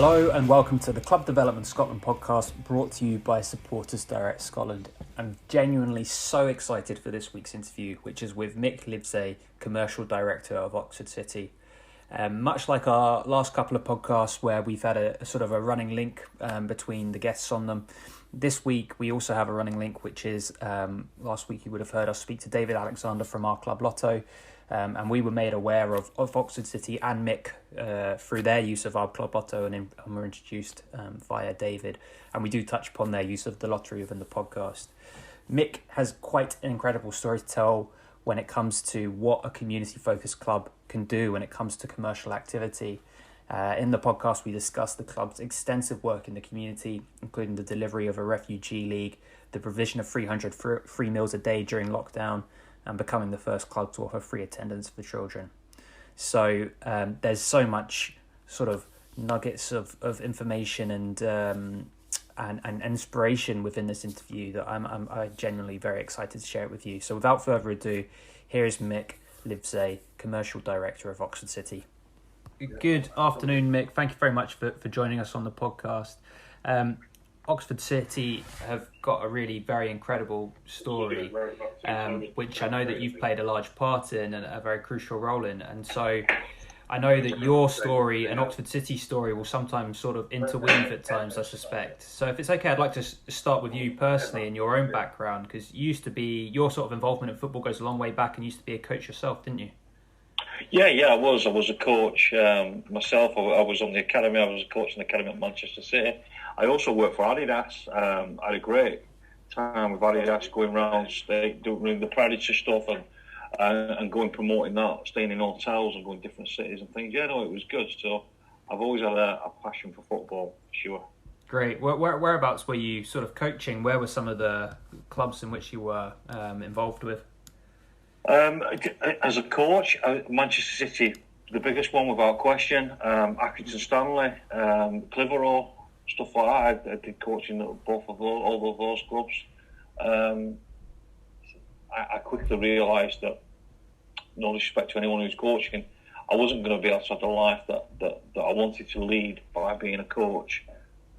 Hello and welcome to the Club Development Scotland podcast, brought to you by Supporters Direct Scotland. I'm genuinely so excited for this week's interview, which is with Mick Livsey, Commercial Director of Oxford City. Much like our last couple of podcasts where we've had a sort of a running link between the guests on them, this week we also have a running link, which is last week you would have heard us speak to David Alexander from our Club Lotto. And we were made aware of Oxford City and Mick through their use of our Club Lotto, and were introduced via David. And we do touch upon their use of the lottery within the podcast. Mick has quite an incredible story to tell when it comes to what a community-focused club can do when it comes to commercial activity. In the podcast, we discuss the club's extensive work in the community, including the delivery of a refugee league, the provision of 300 free meals a day during lockdown, and becoming the first club to offer free attendance for children. So there's so much sort of nuggets of information and inspiration within this interview that I'm genuinely very excited to share it with you. So without further ado, here is Mick Livsey, Commercial Director of Oxford City. Good afternoon, Mick. Thank you very much for joining us on the podcast. Oxford City have got a really very incredible story, which I know that you've played a large part in and a very crucial role in. And so I know that your story and Oxford City's story will sometimes sort of interweave at times, I suspect. So if it's okay, I'd like to start with you personally and your own background, because your sort of involvement in football goes a long way back, and you used to be a coach yourself, didn't you? Yeah, I was. I was a coach myself. I was on the academy. I was a coach in the academy at Manchester City. I also worked for Adidas. I had a great time with Adidas, going around, doing the Predator stuff and going promoting that, staying in hotels and going to different cities and things. Yeah, no, it was good. So I've always had a passion for football, for sure. Great. Whereabouts were you sort of coaching? Where were some of the clubs in which you were involved with? As a coach, Manchester City, the biggest one without question. Accrington Stanley, Clitheroe, stuff like that. I did coaching at both of all of those clubs. I quickly realised that, no disrespect to anyone who's coaching, I wasn't going to be able to have the life that I wanted to lead by being a coach,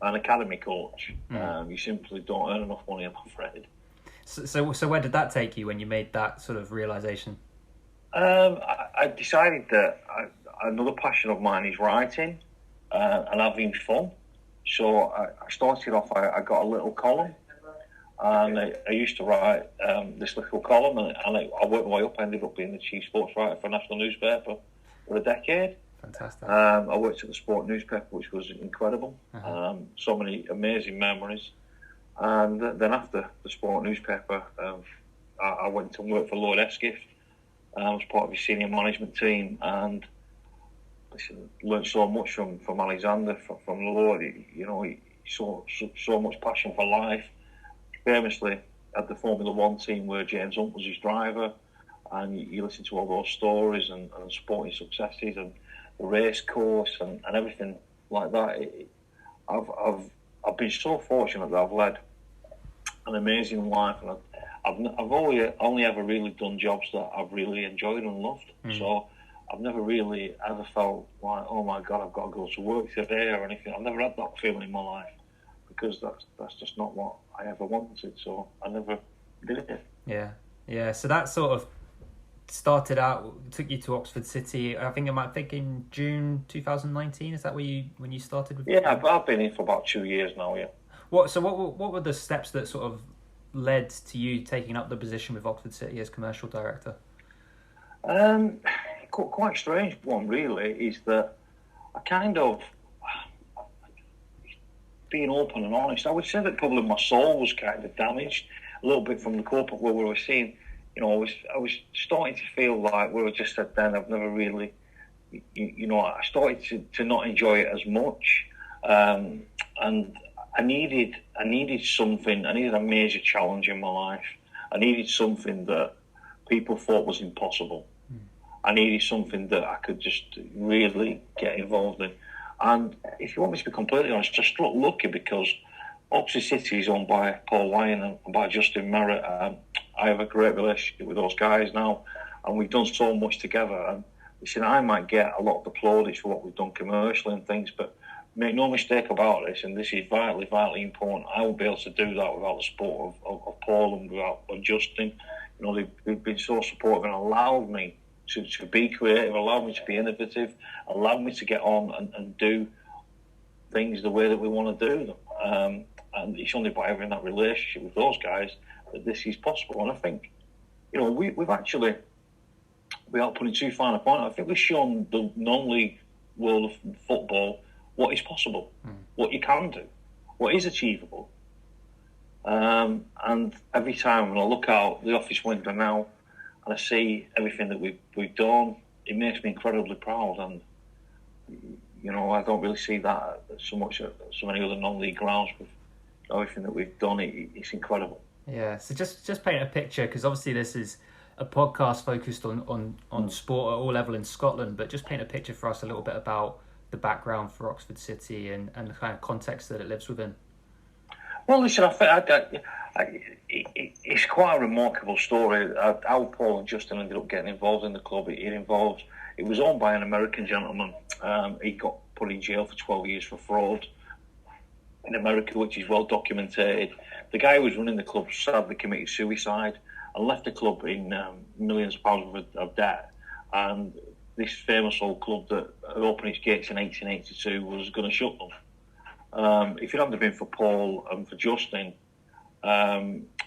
an academy coach. You simply don't earn enough money, I'm afraid. So where did that take you when you made that sort of realisation? I decided that another passion of mine is writing and having fun. So I started off, I got a little column, and I used to write this little column, and I worked my way up. I ended up being the chief sports writer for a national newspaper for a decade. Fantastic. I worked at the sport newspaper, which was incredible. So many amazing memories. And then after the sport newspaper, I went and worked for Lord Eskiff. I was part of his senior management team, and learned so much from Alexander, from Lord. He saw so much passion for life. Famously had the Formula One team where James Hunt was his driver, and you listen to all those stories and sporting successes and the race course and everything like that. I've been so fortunate that I've led an amazing life, and I've only ever really done jobs that I've really enjoyed and loved. So I've never really ever felt like, oh my God, I've got to go to work today or anything. I've never had that feeling in my life, because that's just not what I ever wanted. So I never did it. Yeah. So that sort of started out, took you to Oxford City. I think in June 2019. Is that when you started with? Yeah, I've been here for about 2 years now. Yeah. What were the steps that sort of led to you taking up the position with Oxford City as commercial director? Quite strange one, really, is that I kind of, being open and honest, I would say that probably my soul was kind of damaged a little bit from the corporate world, where we were seeing, I was starting to feel like, where I just said then, I've never really, I started to not enjoy it as much, and I needed something. I needed a major challenge in my life. I needed something that people thought was impossible. I needed something that I could just really get involved in. And if you want me to be completely honest, I struck lucky, because Oxford City is owned by Paul Lyon and by Justin Merritt. I have a great relationship with those guys now, and we've done so much together. And listen, I might get a lot of the plaudits for what we've done commercially and things, but make no mistake about this, and this is vitally, vitally important. I won't be able to do that without the support of Paul and without Justin. You know, they've been so supportive and allowed me to be creative, allowed me to be innovative, allowed me to get on and do things the way that we want to do them. And it's only by having that relationship with those guys that this is possible. And I think, you know, we've actually, without putting too fine a point, I think we've shown the non-league world of football what is possible, what you can do, what is achievable. And every time when I look out the office window now and I see everything that we've done, it makes me incredibly proud. And you know, I don't really see that so much at so many other non-league grounds with everything that we've done. It's incredible. Yeah, so just paint a picture, because obviously this is a podcast focused on sport at all level in Scotland, but just paint a picture for us a little bit about the background for Oxford City and the kind of context that it lives within. Well, listen, I think it's quite a remarkable story. How Paul and Justin ended up getting involved in the club. It was owned by an American gentleman. He got put in jail for 12 years for fraud in America, which is well documented. The guy who was running the club sadly committed suicide and left the club in millions of pounds worth of debt. And this famous old club that opened its gates in 1882 was going to shut them. If it hadn't been for Paul and for Justin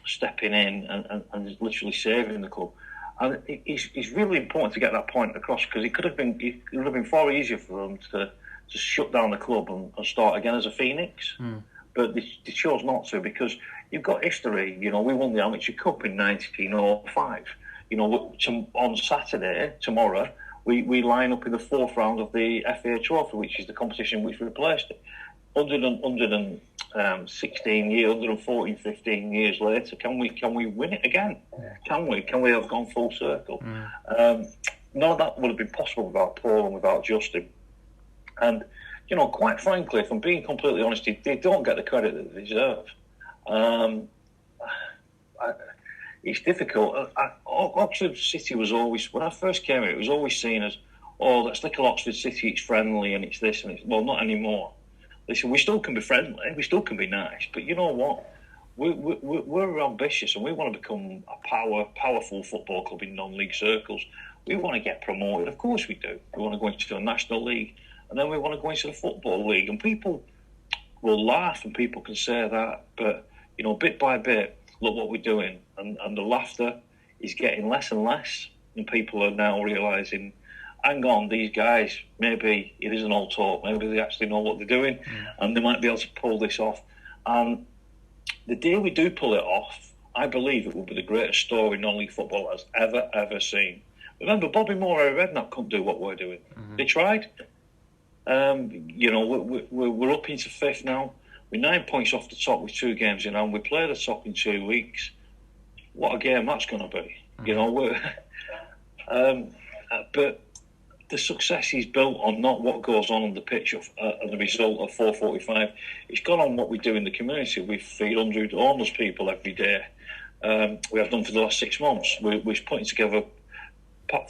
stepping in and literally saving the club, and it's really important to get that point across, because it would have been far easier for them to shut down the club and start again as a phoenix. But they chose not to, because you've got history. You know, we won the Amateur Cup in 1905. You know, on Saturday, tomorrow, we line up in the fourth round of the FA Trophy, which is the competition which replaced it. 114, 15 years later, can we win it again? Can we have gone full circle? None of that would have been possible without Paul and without Justin. And, you know, quite frankly, if I'm being completely honest, they don't get the credit that they deserve. It's difficult. Oxford City was always, when I first came here, it was always seen as, oh, that's little Oxford City, it's friendly and it's this and it's, well, not anymore. Listen, we still can be friendly, we still can be nice, but you know what? We're ambitious and we want to become a powerful football club in non-league circles. We want to get promoted, of course we do. We want to go into the National League, and then we want to go into the Football League. And people will laugh and people can say that, but, you know, bit by bit, look what we're doing. And the laughter is getting less and less, and people are now realising, hang on, these guys, maybe it isn't all talk, maybe they actually know what they're doing, and they might be able to pull this off. And the day we do pull it off, I believe it will be the greatest story non-league football has ever seen. Remember, Bobby Moore and Redknapp couldn't do what we're doing. They tried. You know, we're up into fifth now. We're 9 points off the top with 2 games in hand. We play the top in 2 weeks. What a game that's going to be. You know, but the success is built on not what goes on the pitch and the result of 4:45. It's gone on what we do in the community. We feed 100 homeless people every day. We have done for the last 6 months. We're putting together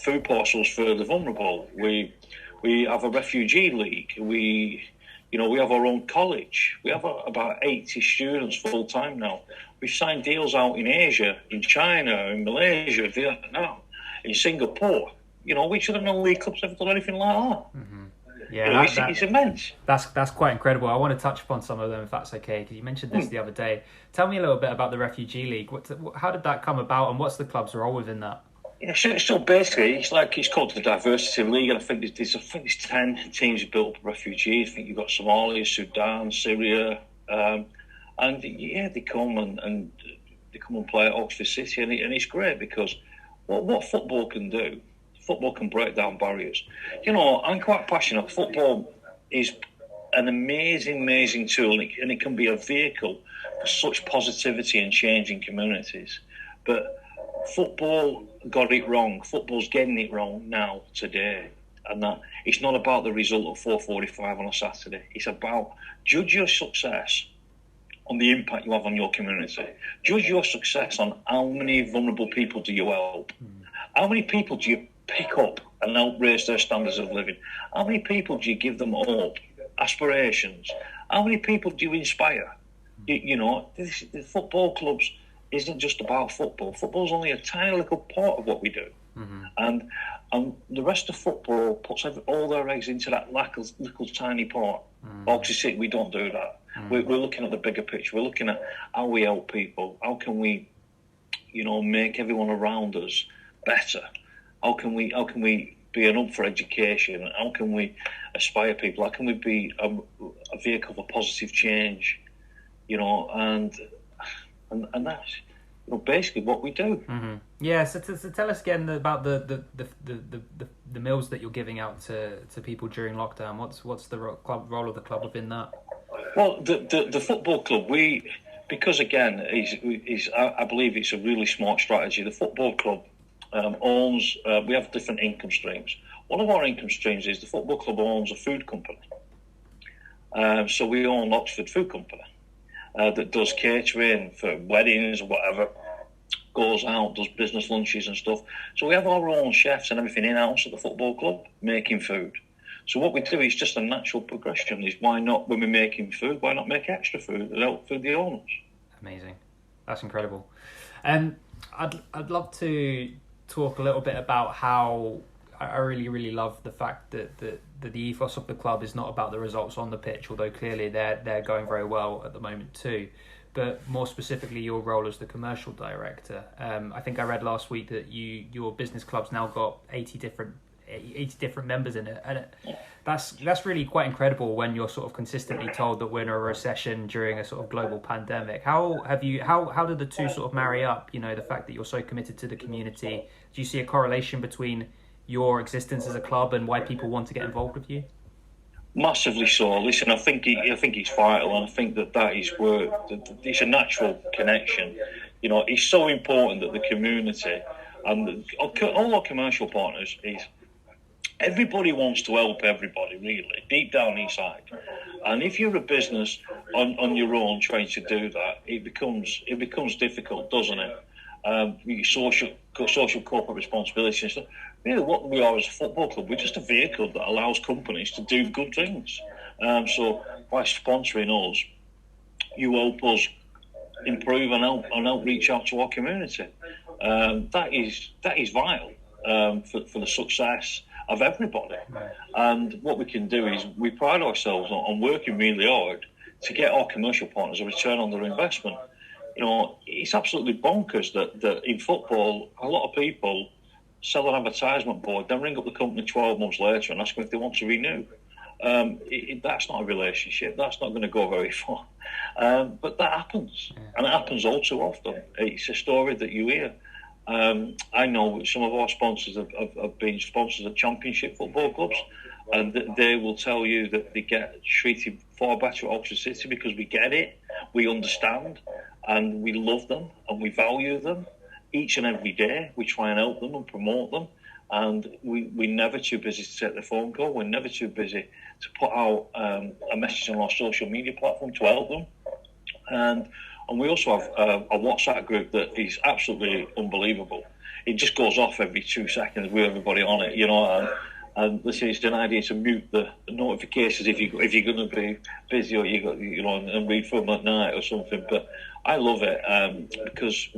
food parcels for the vulnerable. We have a refugee league. We have our own college. We have about 80 students full time now. We've signed deals out in Asia, in China, in Malaysia, Vietnam, in Singapore. You know, which of the non-league clubs have done anything like that? Yeah, you know, it's immense. That's quite incredible. I want to touch upon some of them, if that's okay, because you mentioned this the other day. Tell me a little bit about the Refugee League. How did that come about, and what's the club's role within that? Yeah, so basically, it's called the Diversity League, and I think there's 10 teams built up refugees. I think you've got Somalia, Sudan, Syria, and yeah, they come and play at Oxford City, and it's great because what football can do. Football can break down barriers. You know, I'm quite passionate. Football is an amazing tool, and it can be a vehicle for such positivity and change in communities. But football got it wrong. Football's getting it wrong now, today. And that it's not about the result of 4:45 on a Saturday. It's about judge your success on the impact you have on your community. Judge your success on how many vulnerable people do you help. How many people do you pick up and help raise their standards of living? How many people do you give them hope? aspirations. How many people do you inspire? The football clubs isn't just about football. Football's only a tiny little part of what we do. And the rest of football puts all their eggs into that little tiny part. Oxford City, we don't do that. We're looking at the bigger picture. We're looking at how we help people. How can we, make everyone around us better? How can we be an hub for education? How can we inspire people? How can we be a vehicle for positive change? And that's basically what we do. Yeah. So tell us again about the meals that you're giving out to people during lockdown. What's the role of the club within that? Well, the football club, because again, I believe it's a really smart strategy. The football club owns. We have different income streams. One of our income streams is the football club owns a food company. So we own Oxford Food Company that does catering for weddings or whatever. Goes out, does business lunches and stuff. So we have our own chefs and everything in-house at the football club making food. So what we do is just a natural progression. Is why not, when we're making food, why not make extra food and help feed the owners? Amazing. That's incredible. I'd love to talk a little bit about how I really, really love the fact that the ethos of the club is not about the results on the pitch, although clearly they're going very well at the moment too. But more specifically, your role as the commercial director. I think I read last week that your business club's now got 80 different members in it, and that's really quite incredible when you're sort of consistently told that we're in a recession during a sort of global pandemic. How did the two sort of marry up? The fact that you're so committed to the community. Do you see a correlation between your existence as a club and why people want to get involved with you? Massively so. Listen, I think it's vital, and I think that is where it's a natural connection. It's so important that the community and all our commercial partners is. Everybody wants to help everybody, really, deep down inside. And if you're a business on your own trying to do that, it becomes difficult, doesn't it? Your social corporate responsibility and stuff. Really, what we are as a football club, we're just a vehicle that allows companies to do good things. So by sponsoring us, you help us improve and help reach out to our community. That is vital for the success of everybody. And what we can do is we pride ourselves on working really hard to get our commercial partners a return on their investment. It's absolutely bonkers that in football, a lot of people sell an advertisement board, then ring up the company 12 months later and ask them if they want to renew. That's not a relationship. That's not going to go very far. But that happens. And it happens all too often. It's a story that you hear. I know some of our sponsors have been sponsors of championship football clubs, and they will tell you that they get treated far better at Oxford City because we get it, we understand, and we love them, and we value them. Each and every day we try and help them and promote them, and we're never too busy to take the phone call. We're never too busy to put out a message on our social media platform to help them. And we also have a WhatsApp group that is absolutely unbelievable. It just goes off every 2 seconds with everybody on it, and listen, it's an idea to mute the notifications if you're going to be busy or and read from them at night or something. But I love it because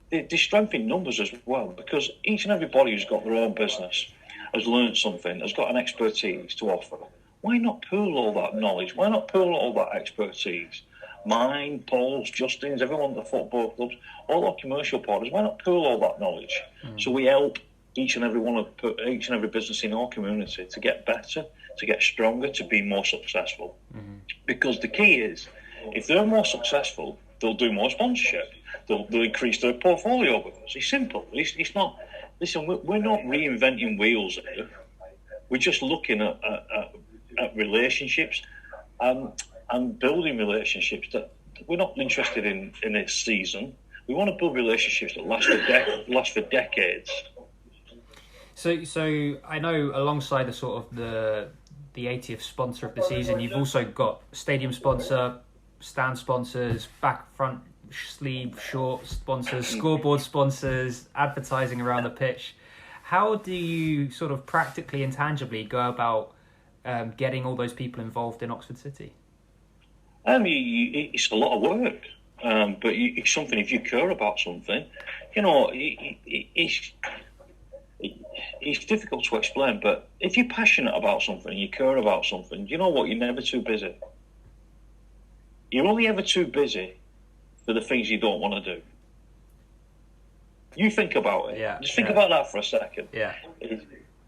there's strength in numbers as well, because each and everybody who's got their own business has learned something, has got an expertise to offer. Why not pool all that knowledge? Why not pool all that expertise? Mine, Paul's, Justin's, everyone at the football clubs, all our commercial partners, why not pool all that knowledge? So we help each and every business in our community to get better, to get stronger, to be more successful. Because the key is, if they're more successful, they'll do more sponsorship. They'll increase their portfolio with us. It's simple. It's not. Listen, we're not reinventing wheels here. We're just looking at relationships and building relationships that we're not interested in a season. We want to build relationships that last for decades. So I know alongside the sort of the 80th sponsor of the season, you've also got stadium sponsor, stand sponsors, back, front, sleeve, short sponsors, scoreboard sponsors, advertising around the pitch. How do you sort of practically and tangibly go about getting all those people involved in Oxford City? It's a lot of work, but it's something. If you care about something, it's difficult to explain. But if you're passionate about something, you care about something, you know what? You're never too busy. You're only ever too busy for the things you don't want to do. You think about it. Yeah. Just think about that for a second. Yeah.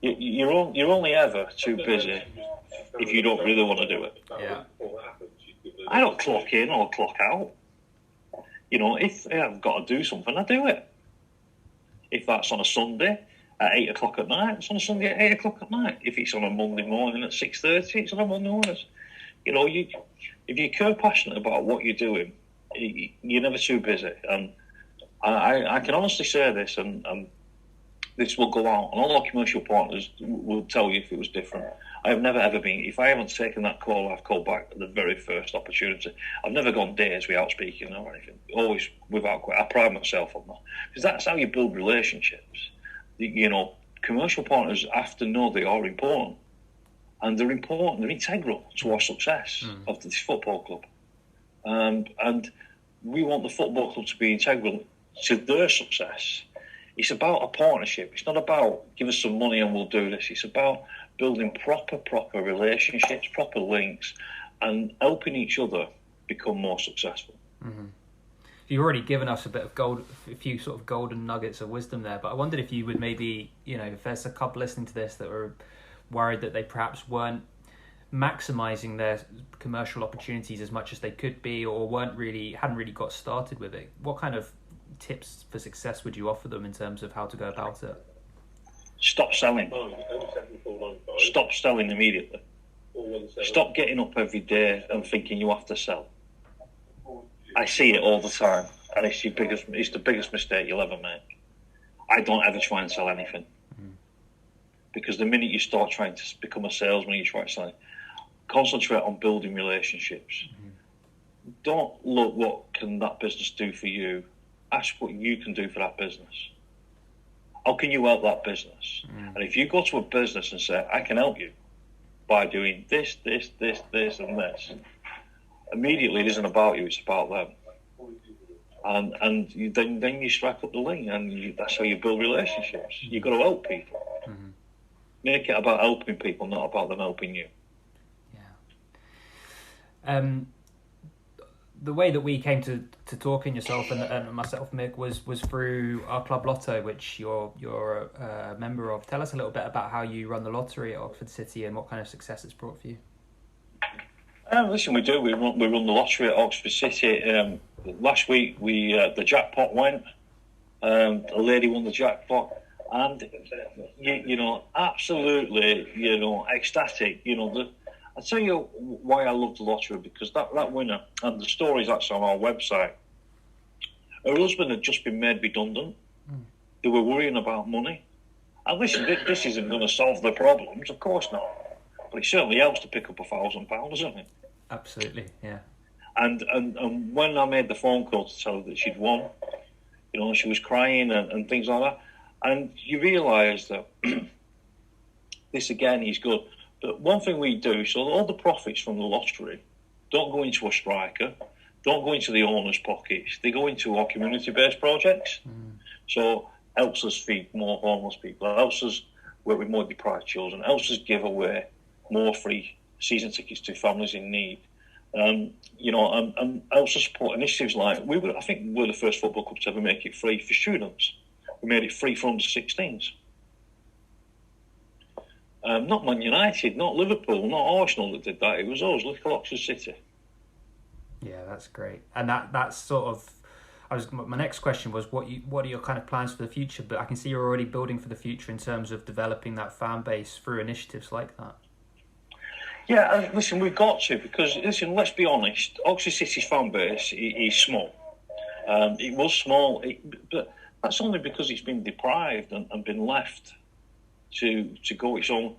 You're only ever too busy if you don't really want to do it. Yeah. I don't clock in or clock out. If I've got to do something, I do it. If that's on a Sunday at 8 o'clock at night, it's on a Sunday at 8 o'clock at night. If it's on a Monday morning at 6:30, it's on a Monday morning. If you're passionate about what you're doing, you're never too busy. And I can honestly say this, and this will go out, and all our commercial partners will tell you if it was different. I have never ever been, if I haven't taken that call, I've called back at the very first opportunity. I've never gone days without speaking or anything, always without quit. I pride myself on that, because that's how you build relationships. Commercial partners have to know they are important, and they're important, they're integral to our success of this football club. And we want the football club to be integral to their success. It's about a partnership. It's not about give us some money and we'll do this. It's about building proper relationships, proper links, and helping each other become more successful. Mm-hmm. You've already given us a few sort of golden nuggets of wisdom there, but I wondered if you would maybe, if there's a couple listening to this that were worried that they perhaps weren't maximising their commercial opportunities as much as they could be, or hadn't really got started with it. What kind of tips for success would you offer them in terms of how to go about it? Stop selling. Stop selling immediately. Stop getting up every day and thinking you have to sell. I see it all the time, and it's the biggest mistake you'll ever make. I don't ever try and sell anything, because the minute you start trying to become a salesman, you try to sell. Concentrate on building relationships. Don't look what can that business do for you. Ask what you can do for that business. How can you help that business? And if you go to a business and say, I can help you by doing this, and this, immediately it isn't about you, it's about them. And then you strike up the link, and that's how you build relationships. You've got to help people. Make it about helping people, not about them helping you. Yeah. The way that we came to talking, yourself and myself, Mick, was through our club lotto, which you're a member of. Tell us a little bit about how you run the lottery at Oxford City and what kind of success it's brought for you. Listen, we do. We run the lottery at Oxford City. Last week, the jackpot went. A lady won the jackpot, and absolutely, ecstatic. I'll tell you why I love the lottery, because that winner, and the story's actually on our website. Her husband had just been made redundant. They were worrying about money. And listen, this isn't going to solve their problems, of course not. But it certainly helps to pick up £1,000, doesn't it? Absolutely, yeah. And when I made the phone call to tell her that she'd won, she was crying and things like that. And you realise that this again is good. But one thing we do, so all the profits from the lottery don't go into a striker, don't go into the owner's pockets. They go into our community-based projects. So helps us feed more homeless people, helps us work with more deprived children, helps us give away more free season tickets to families in need. And helps us support initiatives like, I think we're the first football club to ever make it free for students. We made it free for under-16s. Not Man United, not Liverpool, not Arsenal that did that. It was us, little Oxford City. Yeah, that's great. And that's sort of, my next question was what are your kind of plans for the future? But I can see you're already building for the future in terms of developing that fan base through initiatives like that. Yeah, listen, we've got to, because let's be honest. Oxford City's fan base is small. It was small, but that's only because it's been deprived and been left to go its own,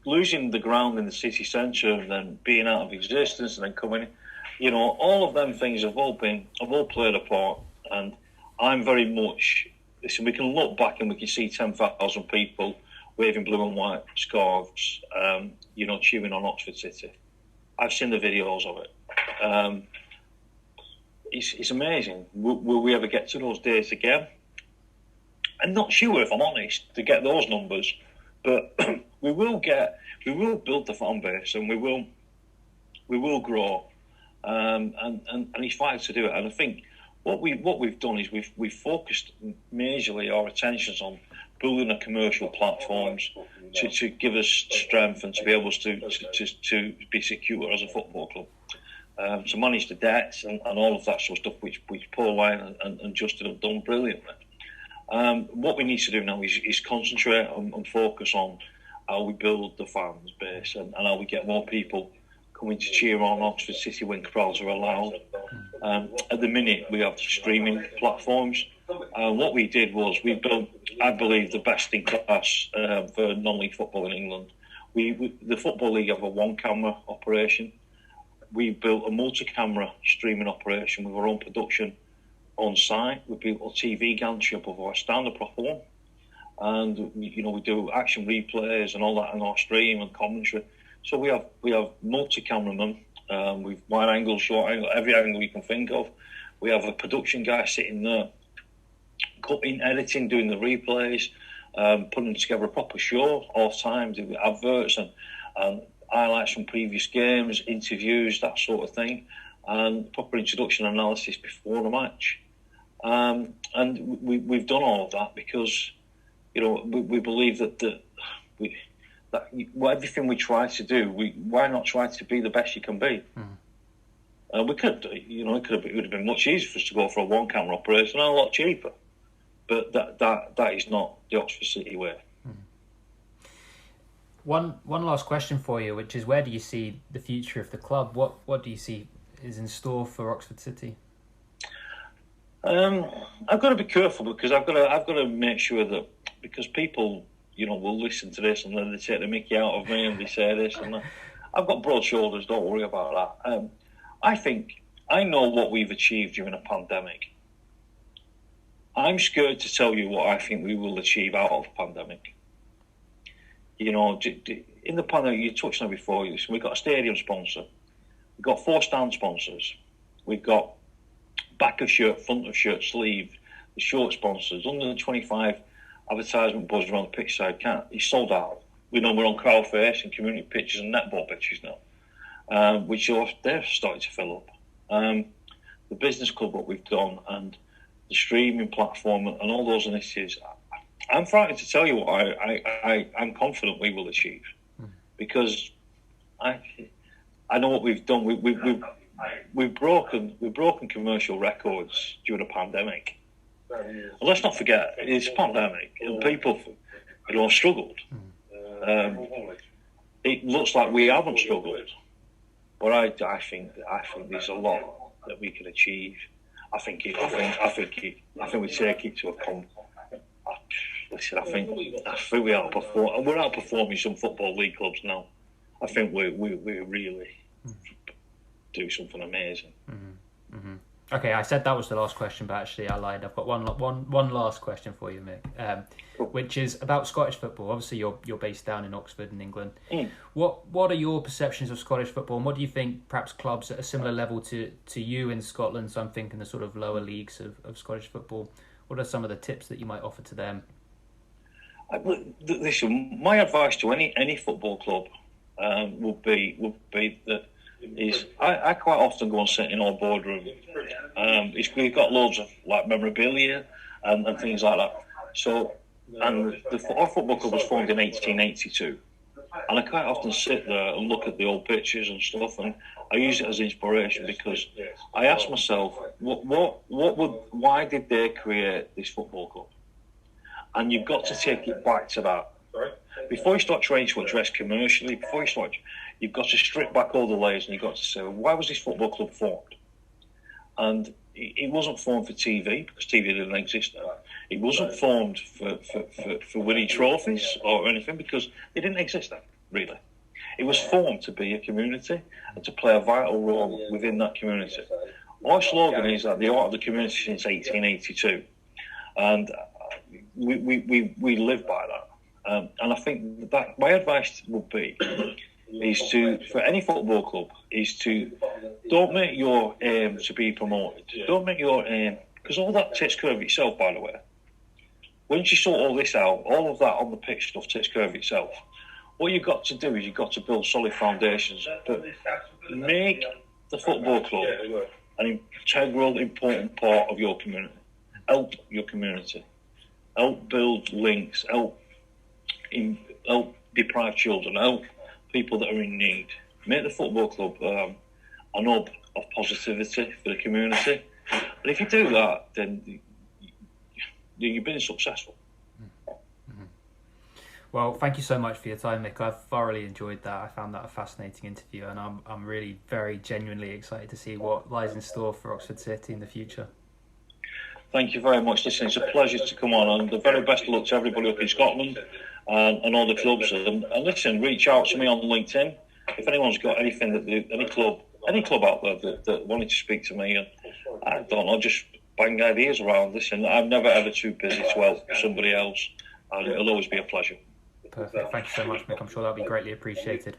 losing the ground in the city centre and then being out of existence and then coming, all of them things have all played a part. And I'm very much, listen, we can look back and we can see 10,000 people waving blue and white scarves, cheering on Oxford City. I've seen the videos of it. It's amazing. Will we ever get to those days again? I'm not sure, if I'm honest, to get those numbers, but we will build the fan base, and we will grow, and it's vital to do it. And I think what we've done is we've focused majorly our attentions on building the commercial platforms to give us strength and to be able to be secure as a football club, to manage the debts and all of that sort of stuff, which Paul Ryan and Justin have done brilliantly. What we need to do now is concentrate and focus on how we build the fans base and how we get more people coming to cheer on Oxford City when crowds are allowed. At the minute, we have streaming platforms. What we did was we built, I believe, the best in class for non-league football in England. The Football League have a one-camera operation. We built a multi-camera streaming operation with our own production on site. We built a TV gantry above our stand, a proper one. And we do action replays and all that on our stream and commentary. So we have multi-cameramen with wide angle, short angle, every angle you can think of. We have a production guy sitting there, cutting, editing, doing the replays, putting together a proper show all the time, doing adverts and highlights from previous games, interviews, that sort of thing, and proper introduction analysis before the match. And we've done all of that because we believe that everything we try to do, why not try to be the best you can be? We could, it would have been much easier for us to go for a one-camera operation and a lot cheaper. But that is not the Oxford City way. One last question for you, which is, where do you see the future of the club? What do you see is in store for Oxford City? I've got to be careful because I've got to make sure that, because people will listen to this and then they take the mickey out of me and they say this and that. I've got broad shoulders, don't worry about that. I know what we've achieved during a pandemic. I'm scared to tell you what I think we will achieve out of the pandemic. In the pandemic, you touched on it before, we've got a stadium sponsor, we've got 4 stand sponsors, we've got back of shirt, front of shirt, sleeve, the short sponsors, under the 25 advertisement buzz around the pitch side. It's sold out. We're on crowd face and community pitches and netball pitches now, which they're starting to fill up. The business club, what we've done, and the streaming platform and all those initiatives, I'm frightened to tell you what I'm confident we will achieve, because I know what we've done. We've broken commercial records during a pandemic. And let's not forget, it's a pandemic and people struggled. It looks like we haven't struggled, but I think there's a lot that we can achieve. I think we take it to a listen, I think we outperform, and we're outperforming some football league clubs now. I think we really do something amazing. Okay, I said that was the last question, but actually I lied. I've got one last question for you, Mick, which is about Scottish football. Obviously, you're based down in Oxford in England. What are your perceptions of Scottish football, and what do you think perhaps clubs at a similar level to you in Scotland, so I'm thinking the sort of lower leagues of Scottish football, what are some of the tips that you might offer to them? Listen, my advice to any football club would be that I quite often go and sit in our boardroom. We've got loads of memorabilia and things like that. So, and our football club was formed in 1882, and I quite often sit there and look at the old pictures and stuff, and I use it as inspiration because I ask myself, why did they create this football club? And you've got to take it back to that. Before you start trying to address commercially, you've got to strip back all the layers and you've got to say, why was this football club formed? And it wasn't formed for TV, because TV didn't exist then. It wasn't formed for winning trophies or anything, because they didn't exist then, really. It was formed to be a community and to play a vital role within that community. Our slogan is at the heart of the community since 1882. And we live by that. And I think that my advice would be is to, for any football club, is to don't make your aim to be promoted. Don't make your aim, because all that takes care of itself, by the way. Once you sort all this out, all of that on the pitch stuff takes care of itself. What you've got to do is you've got to build solid foundations. But make the football club an integral, important part of your community. Help your community. Help build links. Help deprived children. Help people that are in need. Make the football club an hub of positivity for the community. And if you do that, then you've been successful. Mm-hmm. Well, thank you so much for your time, Mick. I've thoroughly enjoyed that. I found that a fascinating interview, and I'm really very genuinely excited to see what lies in store for Oxford City in the future. Thank you very much. Listen, it's a pleasure to come on, and the very best of luck to everybody up in Scotland and all the clubs. And listen, reach out to me on LinkedIn if anyone's got anything any club out there that wanted to speak to me. And I don't know, just bang ideas around. Listen, I'm never ever too busy to help somebody else, and it'll always be a pleasure. Perfect. Thank you so much, Mick. I'm sure that'll be greatly appreciated.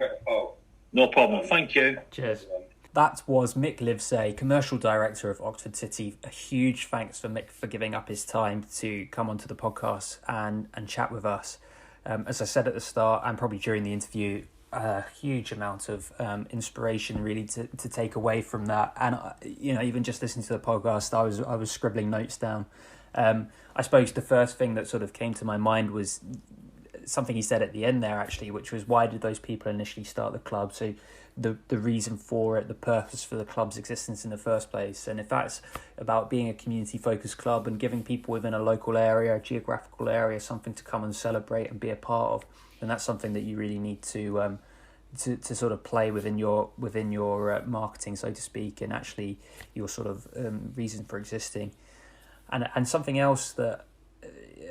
No problem. Thank you. Cheers. That was Mick Livsey, Commercial Director of Oxford City. A huge thanks for Mick for giving up his time to come onto the podcast and chat with us. As I said at the start, and probably during the interview, a huge amount of inspiration really to take away from that. And even just listening to the podcast, I was scribbling notes down. I suppose the first thing that sort of came to my mind was something he said at the end there, actually, which was, why did those people initially start the club? So the reason for it, the purpose for the club's existence in the first place. And if that's about being a community-focused club and giving people within a local area, a geographical area, something to come and celebrate and be a part of, then that's something that you really need to sort of play within your marketing, so to speak, and actually your sort of reason for existing. And something else that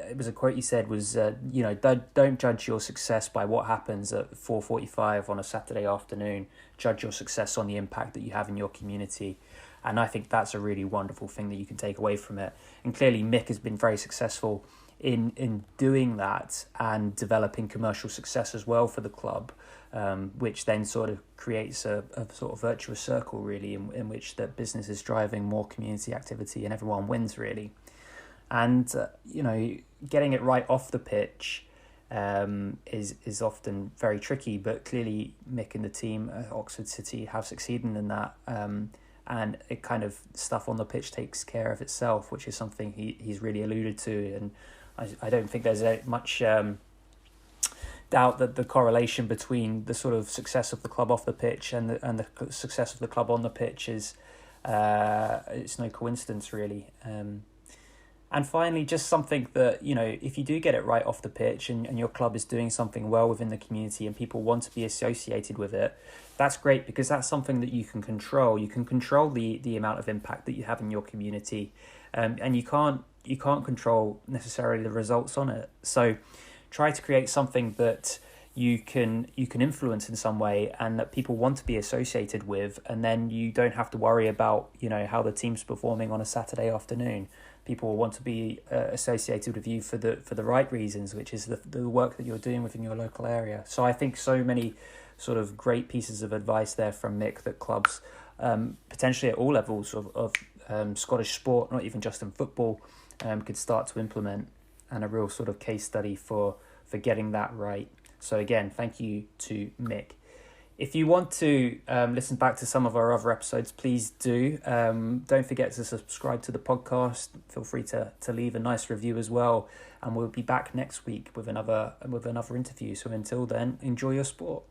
it was a quote you said was, don't judge your success by what happens at 4:45 on a Saturday afternoon. Judge your success on the impact that you have in your community. And I think that's a really wonderful thing that you can take away from it. And clearly Mick has been very successful in doing that and developing commercial success as well for the club, which then sort of creates a sort of virtuous circle, really, in which that business is driving more community activity and everyone wins, really. And, getting it right off the pitch is often very tricky, but clearly Mick and the team at Oxford City have succeeded in that. And it kind of stuff on the pitch takes care of itself, which is something he's really alluded to. And I don't think there's much doubt that the correlation between the sort of success of the club off the pitch and the success of the club on the pitch is it's no coincidence, really. And finally, just something that, if you do get it right off the pitch and your club is doing something well within the community and people want to be associated with it, that's great, because that's something that you can control. You can control the amount of impact that you have in your community, and you can't control necessarily the results on it. So try to create something that you can influence in some way and that people want to be associated with, and then you don't have to worry about how the team's performing on a Saturday afternoon. People will want to be associated with you for the right reasons, which is the work that you're doing within your local area. So I think so many sort of great pieces of advice there from Mick that clubs, potentially at all levels of Scottish sport, not even just in football, could start to implement, and a real sort of case study for getting that right. So again, thank you to Mick. If you want to listen back to some of our other episodes, please do. Don't forget to subscribe to the podcast. Feel free to leave a nice review as well. And we'll be back next week with another interview. So until then, enjoy your sport.